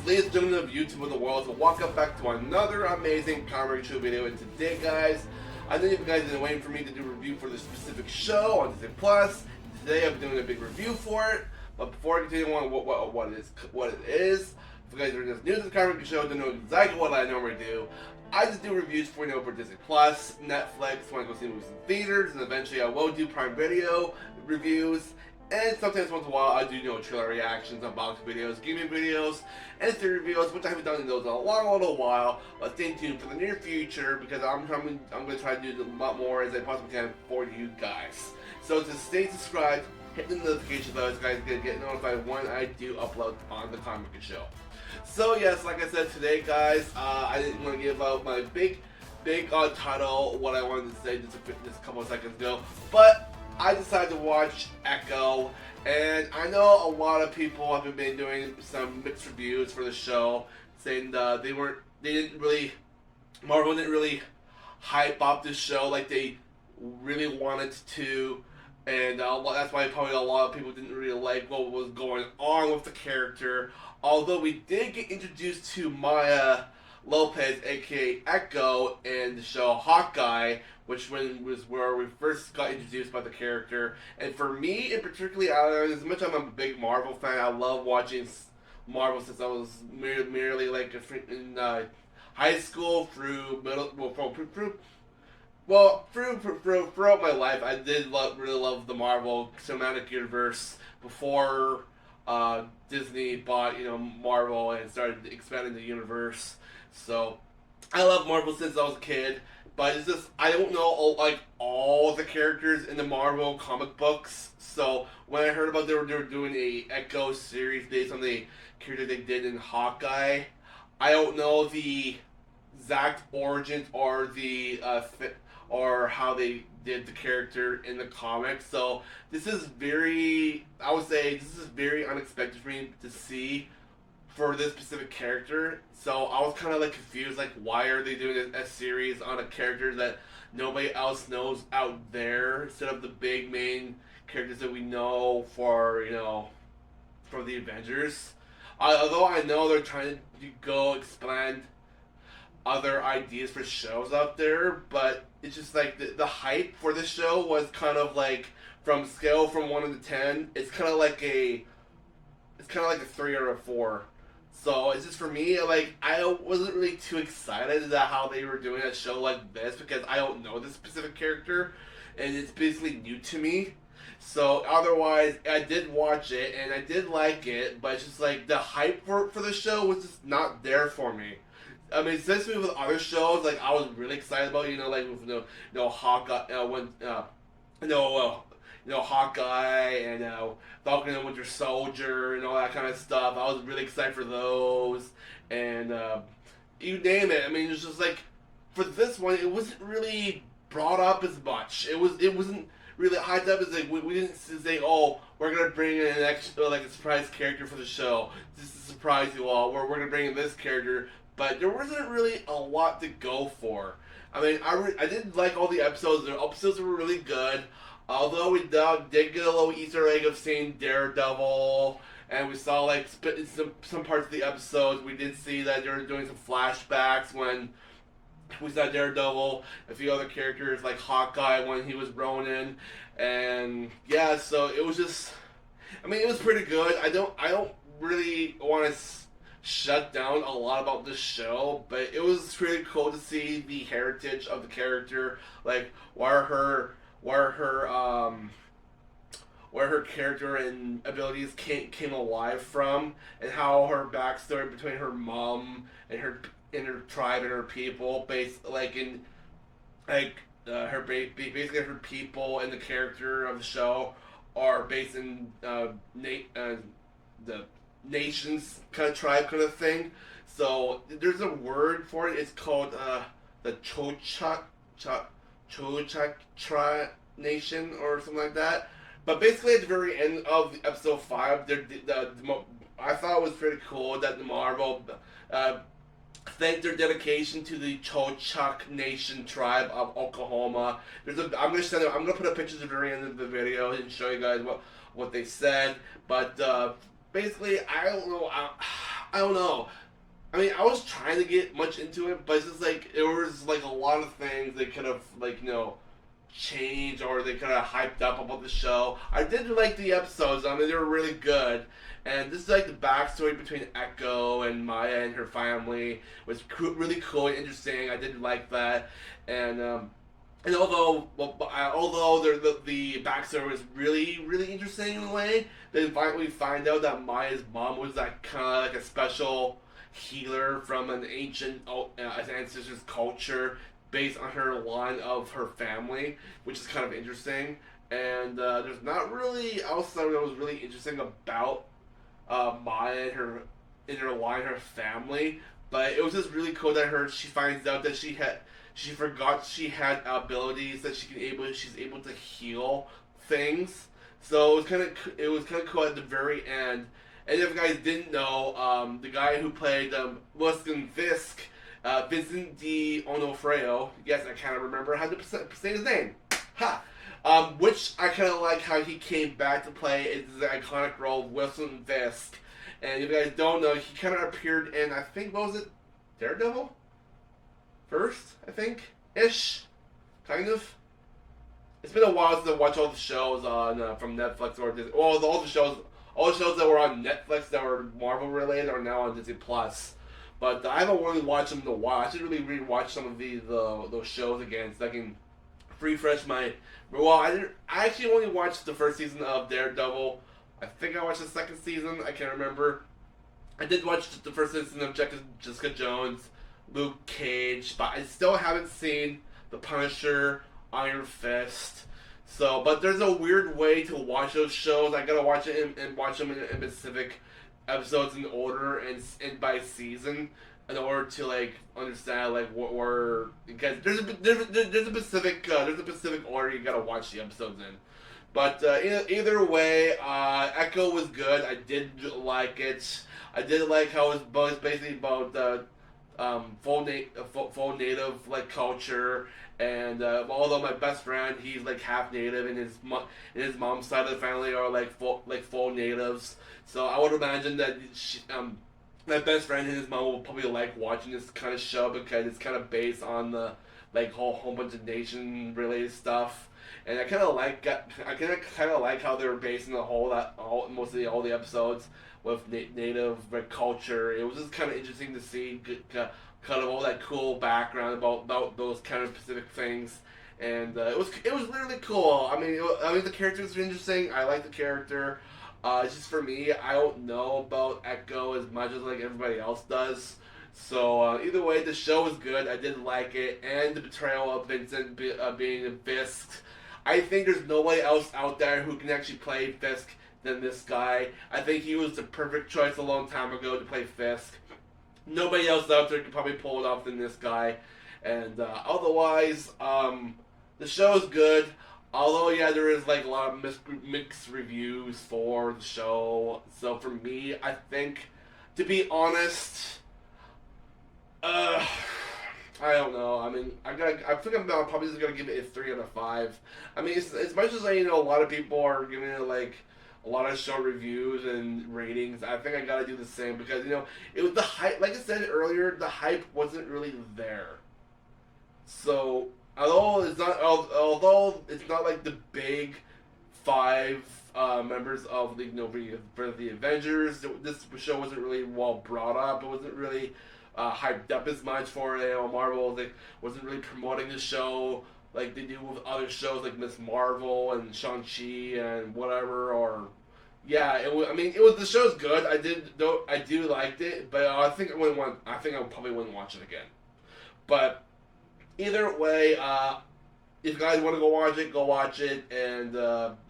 ladies and gentlemen of YouTube of the world, so welcome back to another amazing comic show video. And today, guys, I know you guys have been waiting for me to do a review for this specific show on Disney Plus. Today, I'm doing a big review for it. But before I continue on what it is, if you guys are just new to the comic show, don't know exactly what I normally do. I just do reviews for for Disney Plus, Netflix, when I go see movies in theaters, and eventually I will do Prime Video reviews. And sometimes once in a while I do trailer reactions, unboxing videos, gaming videos, and theory videos, which I haven't done in those in a little while. But stay tuned for the near future because I'm going to try to do a lot more as I possibly can for you guys. So just stay subscribed, hit the notification bell, so you guys get notified when I do upload on the comic show. So yes, like I said today, guys, I didn't want to give out my big title, what I wanted to say just a couple of seconds ago, but I decided to watch Echo, and I know a lot of people have been doing some mixed reviews for the show, saying Marvel didn't really hype up this show like they really wanted to, and that's why probably a lot of people didn't really like what was going on with the character. Although we did get introduced to Maya Lopez, aka Echo, in the show Hawkeye, which was where we first got introduced by the character. And for me, in particular, as much as I'm a big Marvel fan, I love watching Marvel since I was merely like in high school through throughout my life. I did really love the Marvel cinematic universe before Disney bought Marvel and started expanding the universe. So I love Marvel since I was a kid, but it's just I don't know all the characters in the Marvel comic books. So when I heard about they were doing a Echo series based on the character they did in Hawkeye, I don't know the exact origins or the or how they did the character in the comics. So this is very unexpected for me to see for this specific character. So I was kind of confused, why are they doing a series on a character that nobody else knows out there instead of the big main characters that we know for for the Avengers. Although I know they're trying to go expand other ideas for shows out there, but it's just the hype for this show was kind of from scale from 1 to 10, it's kind of like a 3 or a 4. So it's just for me, I wasn't really too excited about how they were doing a show like this because I don't know this specific character and it's basically new to me. So otherwise, I did watch it and I did like it, but it's just the hype for the show was just not there for me. I mean, especially with other shows, I was really excited about, with Hawkeye, Hawkeye and Falcon and Winter Soldier and all that kind of stuff. I was really excited for those, and you name it. I mean, it's just for this one, it wasn't really brought up as much. It wasn't really hyped up as we didn't say, oh, we're gonna bring in an extra a surprise character for the show. Just to surprise you all. We're gonna bring in this character. But there wasn't really a lot to go for. I mean, I did like all the episodes. The episodes were really good. Although we did get a little Easter egg of seeing Daredevil, and we saw some parts of the episodes. We did see that they were doing some flashbacks when we saw Daredevil, a few other characters like Hawkeye when he was Ronin, and yeah. So it was just, I mean, it was pretty good. I don't really want to shut down a lot about this show, but it was pretty cool to see the heritage of the character, where her character and abilities came alive from, and how her backstory between her mom and her tribe and her people, basically her people and the character of the show are based in the nations kind of tribe kind of thing. So there's a word for it. It's called the Chochak tribe nation or something like that. But basically at the very end of episode 5, I thought it was pretty cool that the Marvel thanked their dedication to the Chochak Nation tribe of Oklahoma. I'm gonna put a picture at the very end of the video and show you guys what they said. But basically, I don't know. I don't know. I mean, I was trying to get much into it, but it's just like it was like a lot of things they could have like changed or they could have hyped up about the show. I did like the episodes. I mean, they were really good. And this is like the backstory between Echo and Maya and her family was really cool and interesting. I did like that, and although the backstory was really interesting in a way, then finally we find out that Maya's mom was that kind of like a special healer from an ancient ancestors culture based on her line of her family, which is kind of interesting. And there's not really else that was really interesting about Maya and her in her line, her family. But it was just really cool that she finds out that she forgot she had abilities that she's able to heal things. So it was kind of cool at the very end. And if you guys didn't know, the guy who played Wilson Fisk, Vincent D. Onofrio, yes, I kind of remember how to say his name. Ha! Which I kind of like how he came back to play the iconic role of Wilson Fisk. And if you guys don't know, he kind of appeared in, I think, what was it? Daredevil? First, I think? Ish? Kind of? It's been a while since I watched all the shows on from Netflix or Disney. Well, all the shows that were on Netflix that were Marvel related are now on Disney Plus. But I haven't really watched them in a while. I should really rewatch some of those shows again so I can refresh my. Well, I actually only watched the first season of Daredevil. I think I watched the second season. I can't remember. I did watch the first season of Jessica Jones, Luke Cage, but I still haven't seen The Punisher, Iron Fist. So, but there's a weird way to watch those shows. I gotta watch it and watch them in specific episodes in order and by season in order to like understand like what we're because there's a specific order you gotta watch the episodes in. But either way, Echo was good. I did like it. I did like how it was basically about full native like culture. And although my best friend, he's like half native, and his mom's side of the family are like full natives. So I would imagine that my best friend and his mom will probably like watching this kind of show because it's kind of based on the like whole bunch of nation related stuff. And I kind of like how they were basing mostly all the episodes with native like, culture. It was just kind of interesting to see kind of all that cool background about those kind of specific things, and it was really cool. I mean the characters are interesting. I like the character. It's just for me, I don't know about Echo as much as like everybody else does. So either way, the show was good. I did like it, and the portrayal of Vincent being a Fisk. I think there's nobody else out there who can actually play Fisk than this guy. I think he was the perfect choice a long time ago to play Fisk. Nobody else out there could probably pull it off than this guy. And otherwise, the show is good. Although, yeah, there is like a lot of mixed reviews for the show. So for me, I think, to be honest, I don't know. I mean, I think I'm probably just gonna give it a 3 out of 5. I mean, as much as a lot of people are giving it like a lot of show reviews and ratings, I think I gotta do the same because it was the hype. Like I said earlier, the hype wasn't really there. So although it's not like the big 5 members of the for the Avengers, this show wasn't really well brought up. It wasn't really hyped up as much for Marvel. They wasn't really promoting the show like they do with other shows like Miss Marvel and Shang-Chi and whatever. Or yeah, it was the show's good. I do liked it, but I think I probably wouldn't watch it again. But either way, if you guys want to go watch it. And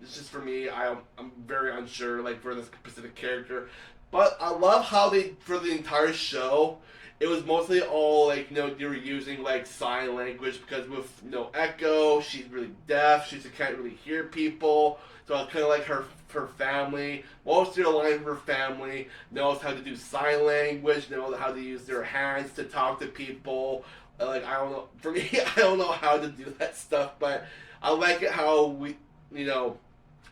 it's just for me, I'm very unsure like for this specific character. But I love how for the entire show, it was mostly all like they were using like sign language because with Echo, she's really deaf. She can't really hear people. So it's kind of like her family. Most of the line of her family knows how to do sign language, knows how to use their hands to talk to people. Like I don't know. For me, I don't know how to do that stuff, but I like it how we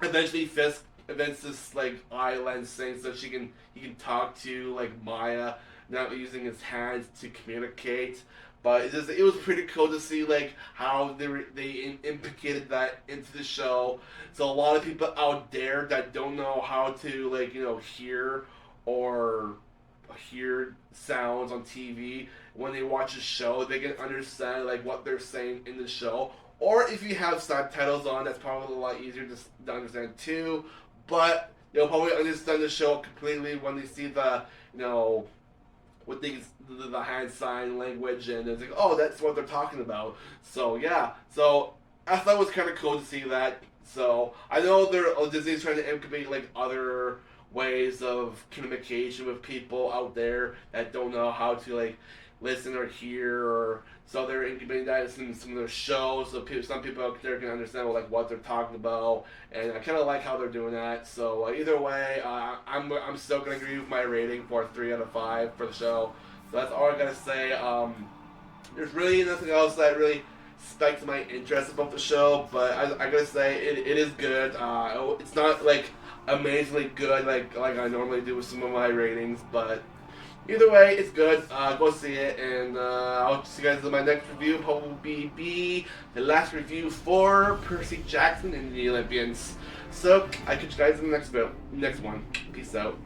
eventually Fisk Vince's like island thing so he can talk to like Maya, not using his hands to communicate. But it was pretty cool to see like how they implicated that into the show. So a lot of people out there that don't know how to like hear or hear sounds on TV, when they watch a show, they can understand like what they're saying in the show. Or if you have subtitles on, that's probably a lot easier to understand too. But they'll probably understand the show completely when they see the with the hand sign language, and it's like, oh, that's what they're talking about. So yeah, so I thought it was kind of cool to see that. So I know Disney's trying to incubate like other ways of communication with people out there that don't know how to like listen or hear, or so they're incubating that in some of their shows, so some people out there can understand like what they're talking about, and I kind of like how they're doing that. So either way, I'm still gonna agree with my rating for 3 out of 5 for the show. So that's all I gotta say. There's really nothing else that really spiked my interest about the show, but I gotta say it is good. It's not like amazingly good like I normally do with some of my ratings, but either way, it's good. Go see it, and I'll see you guys in my next review. Probably be the last review for Percy Jackson and the Olympians. So I catch you guys in the next one. Peace out.